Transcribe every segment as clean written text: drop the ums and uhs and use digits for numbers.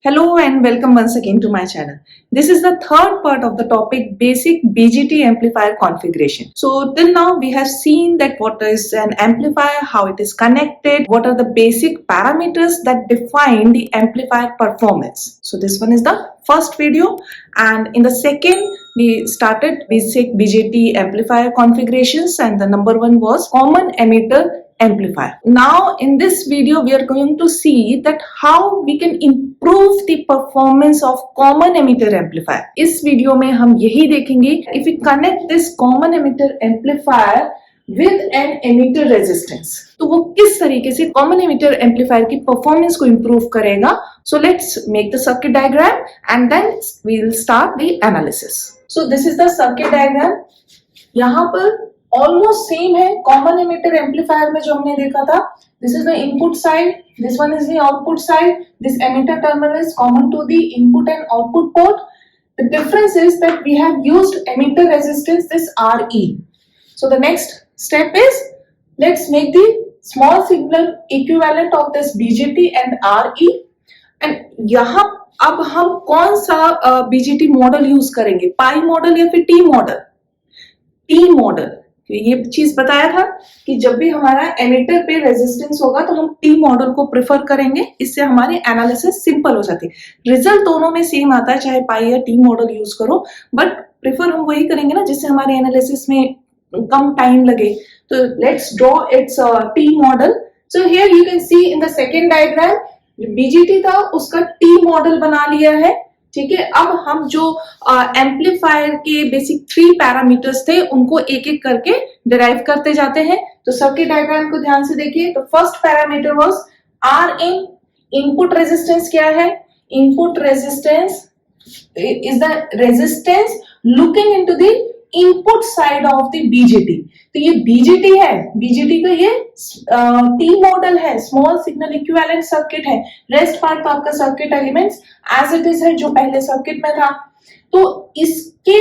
Hello and welcome once again to my channel. This is the third part of the topic basic BGT amplifier configuration. So till now we have seen that what is an amplifier, how it is connected, what are the basic parameters that define the amplifier performance. So this one is the first video, and in the second we started basic BGT amplifier configurations, and the number one was common emitter amplifier. Now in this video we are going to see that how we can improve the performance of common emitter amplifier. इस video में हम यही देखेंगे if we connect this common emitter amplifier with an emitter resistance, तो वो किस तरीके से common emitter amplifier की performance को improve करेगा. So let's make the circuit diagram and then we will start the analysis. So this is the circuit diagram. यहाँ पर ऑलमोस्ट सेम है कॉमन एमिटर एम्पलीफायर में जो हमने देखा था. This is the input side, this one is the output side. This emitter terminal is common to the input and output port. The difference is that we have used emitter resistance this RE. So the next step is let's make the small signal equivalent of this BGT and RE. And यहाँ अब हम कौन सा BGT model use करेंगे, pi model या फिर T model? T model. ये चीज बताया था कि जब भी हमारा एमिटर पे रेजिस्टेंस होगा तो हम टी मॉडल को प्रेफर करेंगे. इससे हमारी एनालिसिस सिंपल हो जाती है. रिजल्ट दोनों में सेम आता है, चाहे पाई या टी मॉडल यूज करो, बट प्रेफर हम वही करेंगे ना जिससे हमारे एनालिसिस में कम टाइम लगे. तो let's draw it's T model. So here you can see in the second diagram BGT था उसका टी मॉडल बना लिया है. ठीक है, अब हम जो एम्पलीफायर के बेसिक 3 पैरामीटर्स थे उनको एक एक करके डिराइव करते जाते हैं. तो सर्किट डायग्राम को ध्यान से देखिए. तो first parameter was Rin. Input resistance क्या है? Input resistance is the resistance looking into the input side of the BGT. तो ये BGT है, BGT का ये टी मॉडल है, स्मॉल सिग्नल इक्विवेलेंट सर्किट है. रेस्ट पार्ट तो आपका circuit elements as it is है जो पहले सर्किट में था. तो इसके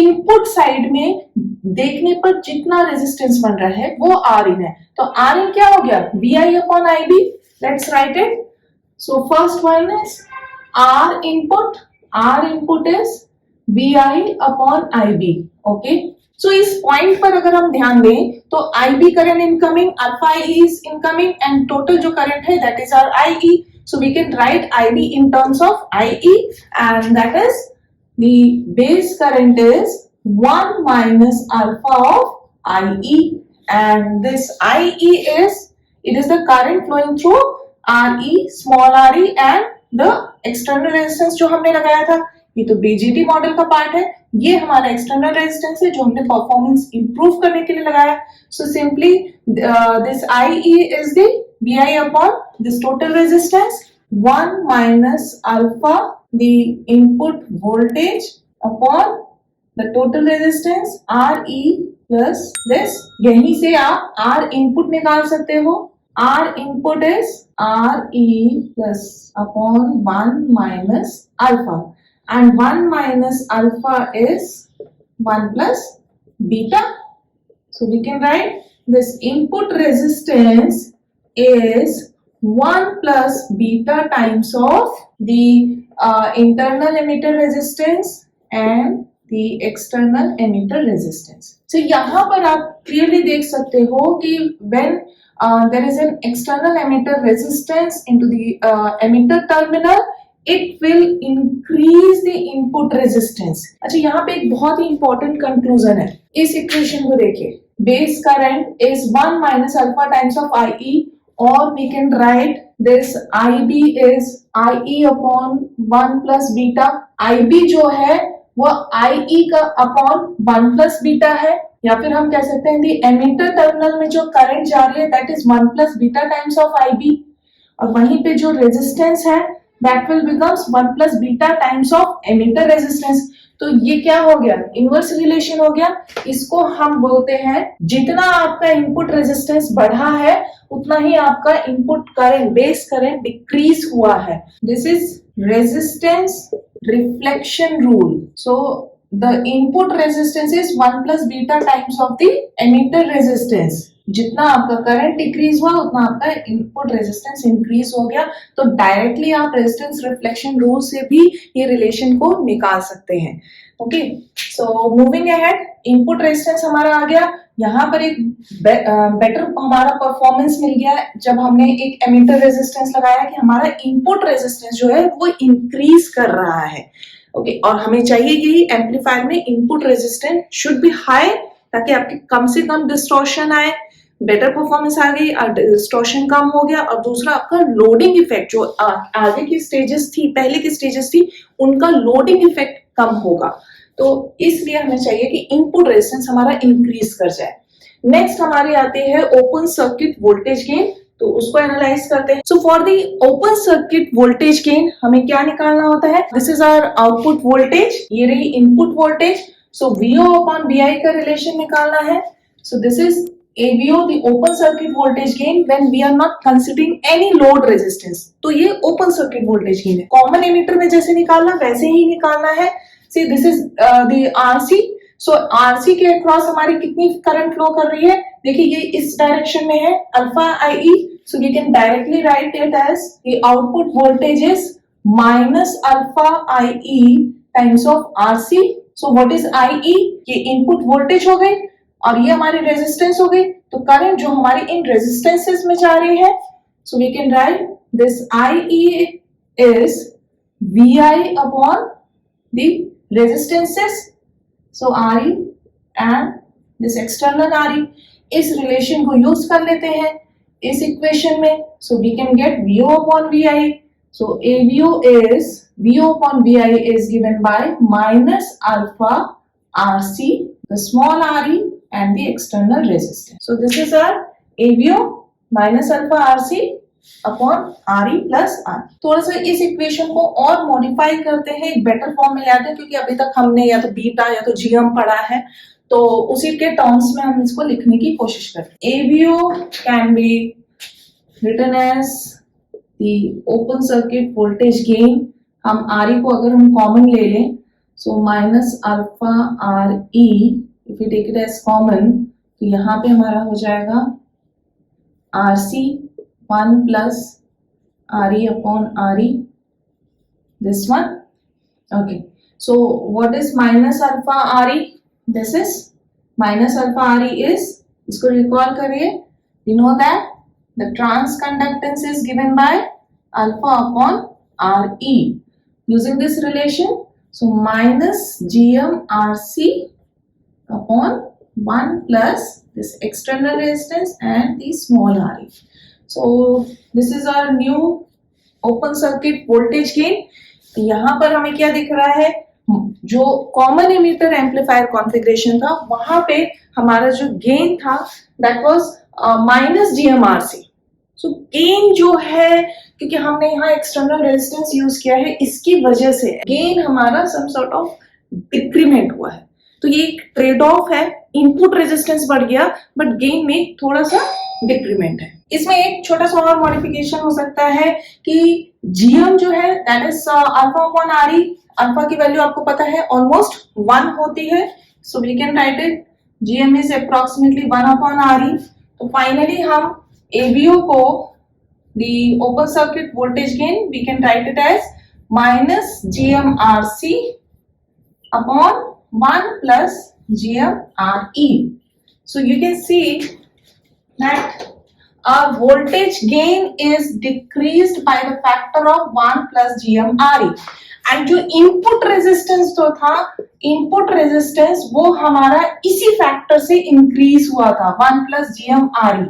इनपुट साइड में देखने पर जितना रेजिस्टेंस बन रहा है वो Rin है. तो Rin क्या हो गया? VI upon IB. Let's write it. So first one is R input is VI upon IB. Okay, so इस पॉइंट पर अगर हम ध्यान दें तो IB current incoming, alpha is incoming and total जो करंट है that is our IE. So we can write IB in terms of IE and that is the base current is 1 minus alpha of IE and this IE is the current flowing through RE, small RE and the external resistance जो हमने लगाया था. ये तो BGT model का part है, ये हमारा एक्सटर्नल रेजिस्टेंस है जो हमने परफॉर्मेंस इंप्रूव करने के लिए लगाया. So simply this IE is the VI upon this total resistance 1 minus alpha the input voltage upon the total resistance RE plus this. यहीं से आप R इनपुट निकाल सकते हो. R input is RE plus upon 1 minus alpha, and 1 minus alpha is 1 plus beta. So we can write this input resistance is 1 plus beta times of the internal emitter resistance and the external emitter resistance. So यहाँ पर आप clearly देख सकते हो कि when there is an external emitter resistance into the emitter terminal, it will increase the input resistance. अच्छा, यहाँ पे एक बहुत ही important conclusion है. इस equation को देखिए. Base current is 1 minus alpha times of IE, or we can write this IB is IE upon 1 plus beta. IB जो है वो IE का अपॉन 1 प्लस बीटा है, या फिर हम कह सकते हैं दी एमिटर टर्मिनल में जो करंट जा रही है that is 1 plus beta times of IB, और वहीं पे जो रेजिस्टेंस है that will becomes 1 plus beta times of emitter resistance. तो ये क्या हो गया? इनवर्स रिलेशन हो गया. इसको हम बोलते हैं जितना आपका इनपुट रेजिस्टेंस बढ़ा है उतना ही आपका input current, base current decrease हुआ है. This is resistance reflection rule. So the input resistance is 1 plus beta times of the emitter resistance. जितना आपका करंट डिक्रीज हुआ उतना आपका इनपुट रेजिस्टेंस इंक्रीज हो गया। तो डायरेक्टली आप रेजिस्टेंस रिफ्लेक्शन रूल से भी ये रिलेशन को निकाल सकते हैं। Okay, so moving ahead, input resistance हमारा आ गया। यहाँ पर एक बेटर हमारा परफॉर्मेंस मिल गया जब हमने एक एमिटर रेजिस्टेंस लगाया कि हमारा इनपुट रेजिस्टेंस जो है वो इंक्रीज कर रहा है। ओके, और हमें चाहिए यही एम्पलीफायर में input resistance should be high ताकि आपके कम से कम डिस्टॉर्शन आए, बेटर परफॉर्मेंस आ गई और डिस्टॉर्शन कम हो गया। और दूसरा आपका लोडिंग इफेक्ट जो आगे की स्टेजेस थी, पहले की स्टेजेस थी, उनका लोडिंग इफेक्ट कम होगा। तो इसलिए हमें चाहिए कि इनपुट रेजिस्टेंस हमारा इंक्रीज कर जाए। नेक्स्ट हमारे आते हैं ओपन सर्किट वोल्टेज गेन, तो उसको एनालाइज करते हैं। So for the open circuit voltage gain हमें क्या निकालना होता है? This is our output voltage, ये रही input voltage. So VO upon VI का रिलेशन निकालना है। So this is AVO, the open circuit voltage gain when we are not considering any load resistance। तो ये open circuit voltage gain है। Common emitter में जैसे निकालना वैसे ही निकालना है। See this is the RC। So RC के अक्रॉस हमारी कितनी करंट फ्लो कर रही है? देखिए ये इस डायरेक्शन में है, alpha IE। So we can directly write it as the output voltage is minus alpha IE times of RC। So what is IE? ये इनपुट वोल्टेज हो गई और ये हमारी रेजिस्टेंस हो गई। तो करंट जो हमारी इन रेजिस्टेंसेस में जा रही है, so we can write this IE is VI upon the resistances. So RE and this external RE, इस रिलेशन को यूज कर लेते हैं इस इक्वेशन में। So we can get VO upon VI। So AVO is VO upon VI is given by minus alpha RC, the small RE and the external resistance। So this is our AVO minus alpha RC upon RE plus R। थोड़ा सा इस equation को और modify करते हैं, एक better form में ले आते हैं, क्योंकि अभी तक हमने या तो बीटा या तो GM पढ़ा है, तो उसी के टर्म्स में हम इसको लिखने की कोशिश करते हैं। AVO can be written as the open circuit voltage gain। हम RE को अगर हम कॉमन ले लें, so minus alpha RE, if you take it as common, तो यहाँ पे हमारा हो जाएगा RC 1 plus RE upon RE, this one. Okay, so what is minus alpha RE? This is minus alpha RE is, इसको recall करिए, you know that the transconductance is given by alpha upon RE using this relation। So minus GM RC upon 1 plus this external resistance and the small RE। So this is our new open circuit voltage gain। यहाँ पर हमें क्या दिख रहा है? जो common emitter amplifier configuration था वहां पे हमारा जो गेन था that was minus GMRC। So gain जो है, क्योंकि हमने यहाँ एक्सटर्नल रेजिस्टेंस यूज किया है, इसकी वजह से गेन हमारा सम सॉर्ट ऑफ डिक्रीमेंट हुआ है। तो ये एक ट्रेड ऑफ है, इनपुट रेजिस्टेंस बढ़ गया बट गेन में थोड़ा सा डिक्रीमेंट है। इसमें एक छोटा सा और मॉडिफिकेशन हो सकता है कि GM जो है that is alpha upon RE। अल्फा की वैल्यू आपको पता है ऑलमोस्ट 1 होती है। So we can write it GM is approximately 1 upon RE। तो फाइनली हम AVO को the open circuit voltage gain we can write it as minus GMRC upon 1 plus GMRE। So you can see that our voltage gain is decreased by the factor of 1 plus GMRE। And जो input resistance जो था, input resistance वो हमारा इसी factor से increase हुआ था 1 plus GMRE।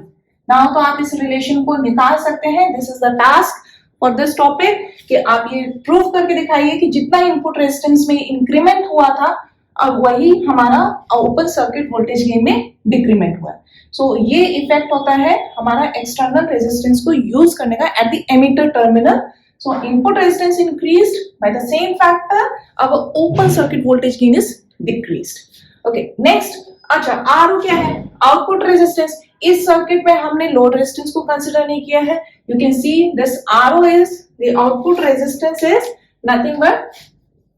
Now तो आप इस रिलेशन को निकाल सकते हैं। This is the task for this topic कि आप ये प्रूव करके दिखाइए कि जितना इनपुट रेजिस्टेंस में इंक्रीमेंट हुआ था अब वही हमारा ओपन सर्किट वोल्टेज गेन में डिक्रीमेंट हुआ है। सो ये इफेक्ट होता है हमारा एक्सटर्नल रेजिस्टेंस को यूज करने का at the emitter terminal. So input resistance increased by the same factor, our open circuit voltage gain is decreased। Okay, next, अच्छा RO क्या है? Output resistance। इस सर्किट में हमने लोड रेजिस्टेंस को कंसिडर नहीं किया है। You can see this RO is the output resistance is nothing but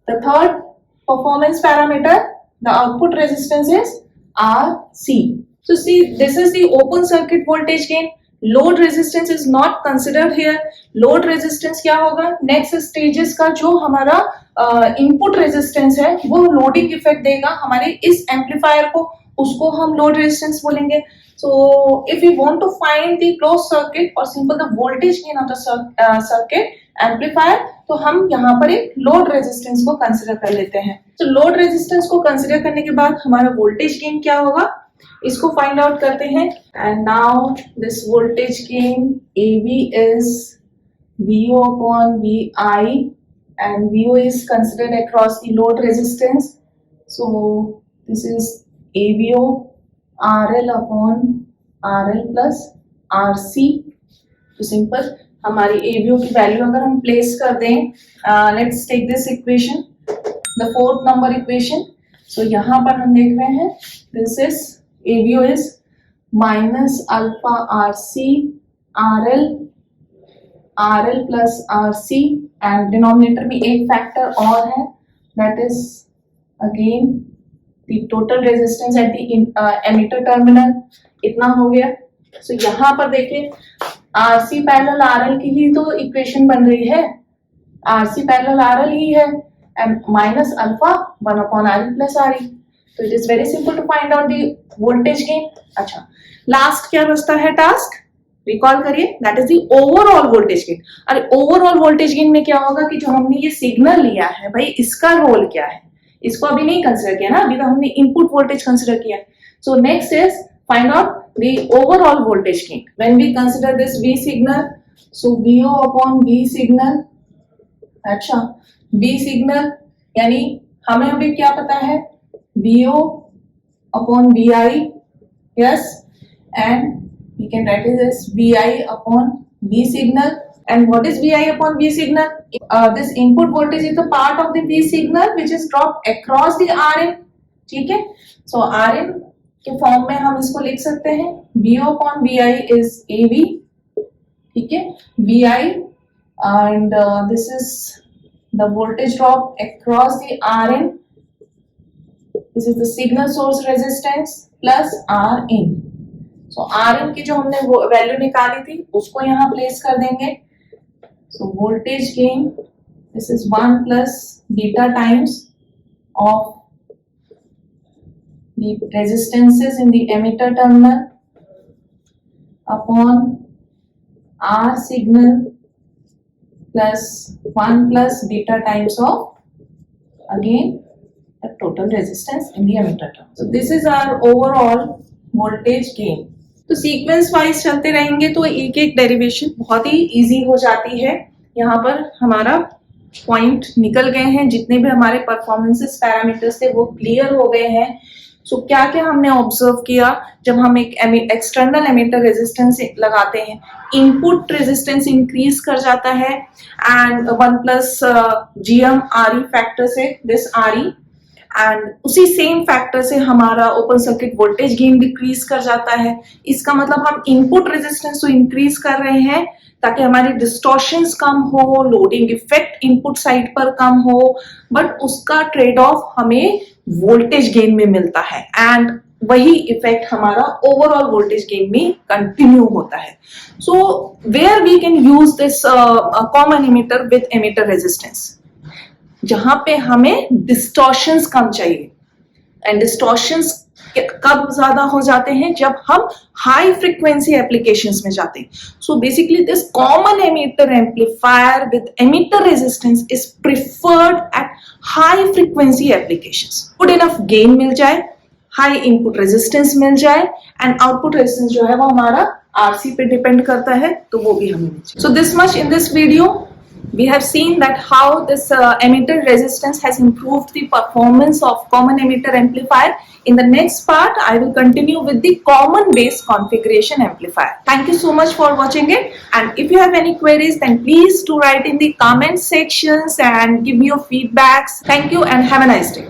the third performance parameter। The output resistance is RC। So see, this is the open circuit voltage gain. Load resistance is not considered here. Load resistance क्या होगा? Next stages का जो हमारा input resistance है वो loading effect देगा हमारे इस एम्पलीफायर को, उसको हम लोड रेजिस्टेंस बोलेंगे. So if we want to find the closed circuit or simple the voltage gain of the circuit amplifier, तो हम यहाँ पर एक लोड रेजिस्टेंस को कंसिडर कर लेते हैं. तो लोड रेजिस्टेंस को कंसिडर करने के बाद हमारा वोल्टेज गेन क्या होगा इसको फाइंड आउट करते हैं. And now this voltage gain AV is VO upon VI and VO is considered across the load resistance. So this is AVO RL upon RL plus RC. तो simple हमारी AVO की value अगर हम place कर दें, let's take this equation, the fourth number equation. So यहाँ पर हम देख रहे हैं this is AVO is minus alpha RC RL plus RC and denominator में एक फैक्टर और है, that is again the total resistance at the emitter terminal. इतना हो गया. So यहाँ पर देखिए RC पैरेलल RL की ही तो इक्वेशन बन रही है, RC पैरेलल RL ही है and minus alpha 1 upon RE plus RE. So it is very simple to find out the voltage gain. अच्छा, लास्ट क्या बचता है टास्क, रिकॉल करिए, that is the overall voltage gain. अरे ओवरऑल वोल्टेज गेन में क्या होगा कि जो हमने ये सिग्नल लिया है भाई इसका रोल क्या है, इसको अभी नहीं कंसिडर किया ना, अभी तो हमने इनपुट वोल्टेज कंसिडर किया. So next is find out the overall voltage gain when we consider this V signal. So VO upon V signal. अच्छा, V सिग्नल यानी हमें अभी क्या पता है, VO upon VI, yes, and we can write it as VI upon V signal. And what is VI upon V signal? This input voltage is the part of the V signal which is dropped across the RN. ठीक है, so RN के form में हम इसको लिख सकते हैं VO upon VI is AV. ठीक है, VI and this is the voltage drop across the RN. This is the signal source resistance plus Rin. So Rin की जो हमने वैल्यू निकाली थी उसको यहाँ प्लेस कर देंगे. So voltage gain, this is 1 plus beta times of the resistances in the emitter terminal upon R signal plus 1 plus beta times of again the total resistance in the emitter term. So this is our overall voltage gain. तो sequence wise चलते रहेंगे तो एक एक derivation बहुत ही easy हो जाती है. यहाँ पर हमारा पॉइंट निकल गए हैं, जितने भी हमारे परफॉर्मेंसेस पैरामीटर्स थे वो क्लियर हो गए हैं. सो क्या क्या हमने ऑब्जर्व किया, जब हम एक एक्सटर्नल एमिटर रेजिस्टेंस लगाते हैं इनपुट रेजिस्टेंस इंक्रीज कर जाता है and 1 plus GM RE factor से दिस RE एंड उसी सेम फैक्टर से हमारा open circuit voltage gain decrease कर जाता है. इसका मतलब हम इनपुट रेजिस्टेंस तो इंक्रीज कर रहे हैं ताकि हमारी डिस्टॉर्शंस कम हो, लोडिंग इफेक्ट इनपुट साइड पर कम हो, बट उसका ट्रेड ऑफ हमें वोल्टेज गेन में मिलता है एंड वही इफेक्ट हमारा ओवरऑल वोल्टेज गेन में कंटिन्यू होता है. So where we can use this common emitter with emitter resistance, जहां पे हमें डिस्टॉर्शंस कम चाहिए. एंड डिस्टॉर्शंस कब ज्यादा हो जाते हैं, जब हम हाई फ्रीक्वेंसी एप्लीकेशंस में जाते हैं. So basically this common emitter amplifier with emitter resistance is preferred at high frequency applications. Good enough gain मिल जाए, हाई इनपुट रेजिस्टेंस मिल जाए एंड आउटपुट रेजिस्टेंस जो है वो हमारा RC पे डिपेंड करता है, तो वो भी हमें मिल जाए. So this much in this video. We have seen that how this emitter resistance has improved the performance of common emitter amplifier. In the next part, I will continue with the common base configuration amplifier. Thank you so much for watching it. And if you have any queries, then please do write in the comment sections and give me your feedbacks. Thank you and have a nice day.